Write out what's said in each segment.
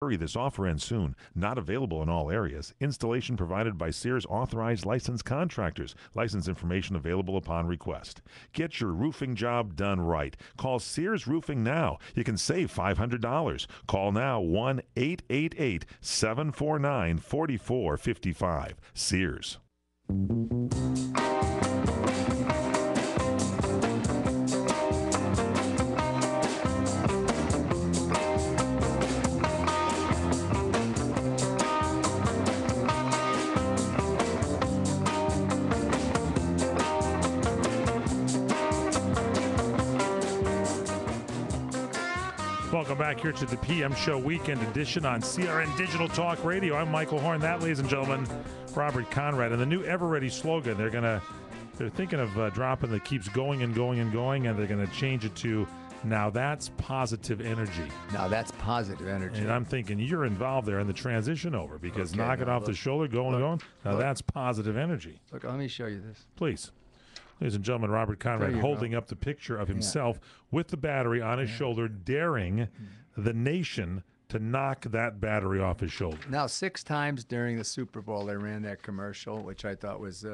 Hurry, this offer ends soon. Not available in all areas. Installation provided by Sears authorized licensed contractors. License information available upon request. Get your roofing job done right. Call Sears Roofing now. You can save $500. Call now 1-888-749-4455. Sears. Welcome back here to the PM Show Weekend Edition on CRN Digital Talk Radio. I'm Michael Horn. That, ladies and gentlemen, Robert Conrad. And the new Ever Ready slogan, they're thinking of dropping the keeps going and going and going, and they're going to change it to now that's positive energy. Now that's positive energy. And I'm thinking you're involved there in the transition over because knock it off the shoulder, going. Now that's positive energy. Look, let me show you this. Please. Ladies and gentlemen, Robert Conrad holding up the picture of himself with the battery on his shoulder, daring the nation to knock that battery off his shoulder. Now, 6 times during the Super Bowl, they ran that commercial, which I thought was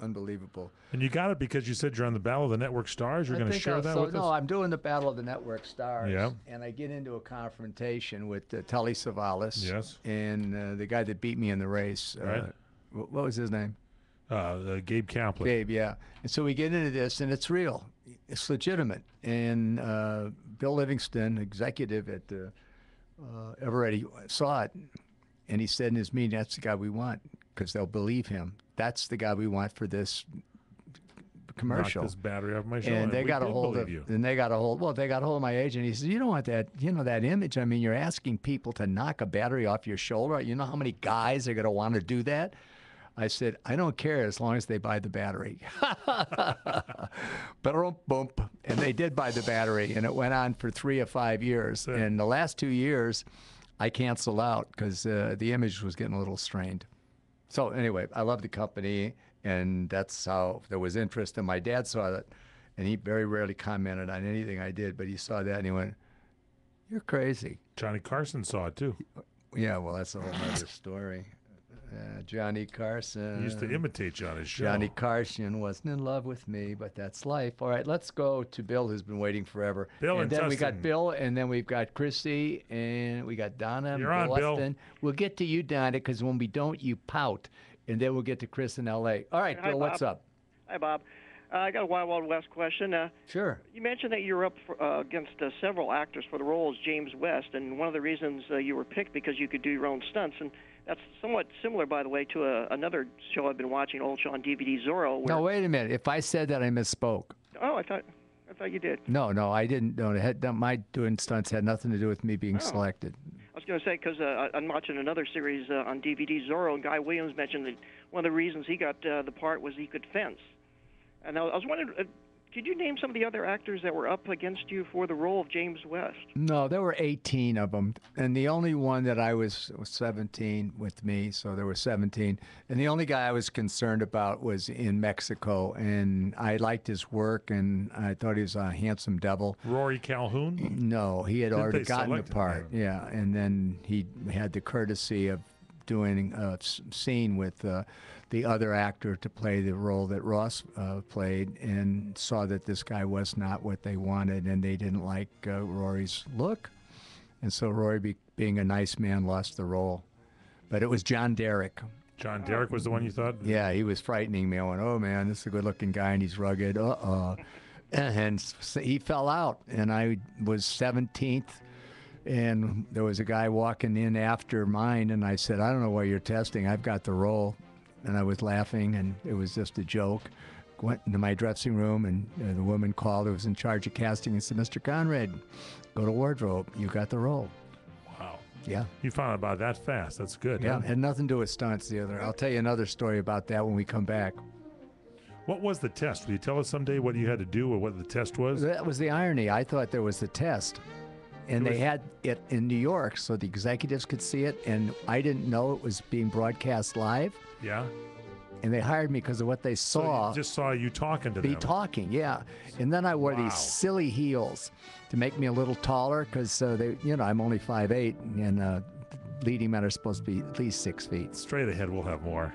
unbelievable. And you got it because you said you're on the Battle of the Network Stars. You're going to share that with us? No, I'm doing the Battle of the Network Stars. Yeah. And I get into a confrontation with Telly Savalas. Yes. And the guy that beat me in the race. Right. What was his name? Gabe Kaplan. Gabe, yeah. And so we get into this, and it's real. It's legitimate. And Bill Livingston, executive at Eveready, saw it, and he said in his meeting, that's the guy we want, because they'll believe him. That's the guy we want for this commercial. Knock this battery off my shoulder. And they got a hold of my agent. He said, you don't want that, that image. I mean, you're asking people to knock a battery off your shoulder. You know how many guys are going to want to do that? I said, I don't care as long as they buy the battery. Bump. And they did buy the battery, and it went on for 3 or 5 years. And the last 2 years, I canceled out because the image was getting a little strained. So anyway, I love the company, and that's how there was interest. And my dad saw it, and he very rarely commented on anything I did, but he saw that, and he went, you're crazy. Johnny Carson saw it, too. Yeah, well, that's a whole other story. Johnny Carson. He used to imitate Johnny's show. Johnny Carson wasn't in love with me, but that's life. All right, let's go to Bill, who's been waiting forever. Bill and then Tustin. We got Bill, and then we've got Chrissy, and we got Donna. You're on, Bill. We'll get to you, Donna, because when we don't, you pout. And then we'll get to Chris in L.A. All right, Bill, what's up? Hi, Bob. I got a Wild Wild West question. Sure. You mentioned that you were up against several actors for the role as James West, and one of the reasons you were picked because you could do your own stunts. And that's somewhat similar, by the way, to another show I've been watching, old show on DVD, Zorro. No, wait a minute. If I said that, I misspoke. Oh, I thought you did. No, I didn't. No, my doing stunts had nothing to do with me being selected. I was going to say, because I'm watching another series on DVD, Zorro, and Guy Williams mentioned that one of the reasons he got the part was he could fence. And I was wondering, could you name some of the other actors that were up against you for the role of James West? No, there were 18 of them. And the only one that I was 17 with me, so there were 17. And the only guy I was concerned about was in Mexico. And I liked his work, and I thought he was a handsome devil. Rory Calhoun? No, he had already gotten the select part. Yeah, and then he had the courtesy of doing a scene with the other actor to play the role that Ross played, and saw that this guy was not what they wanted, and they didn't like Rory's look. And so Rory, being a nice man, lost the role. But it was John Derek. John Derek was the one you thought? Yeah, he was frightening me. I went, oh, man, this is a good-looking guy, and he's rugged. And he fell out, and I was 17th. And there was a guy walking in after mine, and I said, I don't know what you're testing. I've got the role. And I was laughing, and it was just a joke. Went into my dressing room, and the woman called who was in charge of casting and said, Mr. Conrad, go to wardrobe. You got the role. Wow. Yeah. You found out about that fast. That's good. Yeah, huh? had nothing to do with stunts either. I'll tell you another story about that when we come back. What was the test? Will you tell us someday what you had to do or what the test was? That was the irony. I thought there was the test. And they had it in New York so the executives could see it, and I didn't know it was being broadcast live. Yeah. And they hired me because of what they saw. So just saw you talking to them. Talking, yeah. And then I wore these silly heels to make me a little taller because I'm only 5'8", and leading men are supposed to be at least 6 feet. Straight ahead, we'll have more.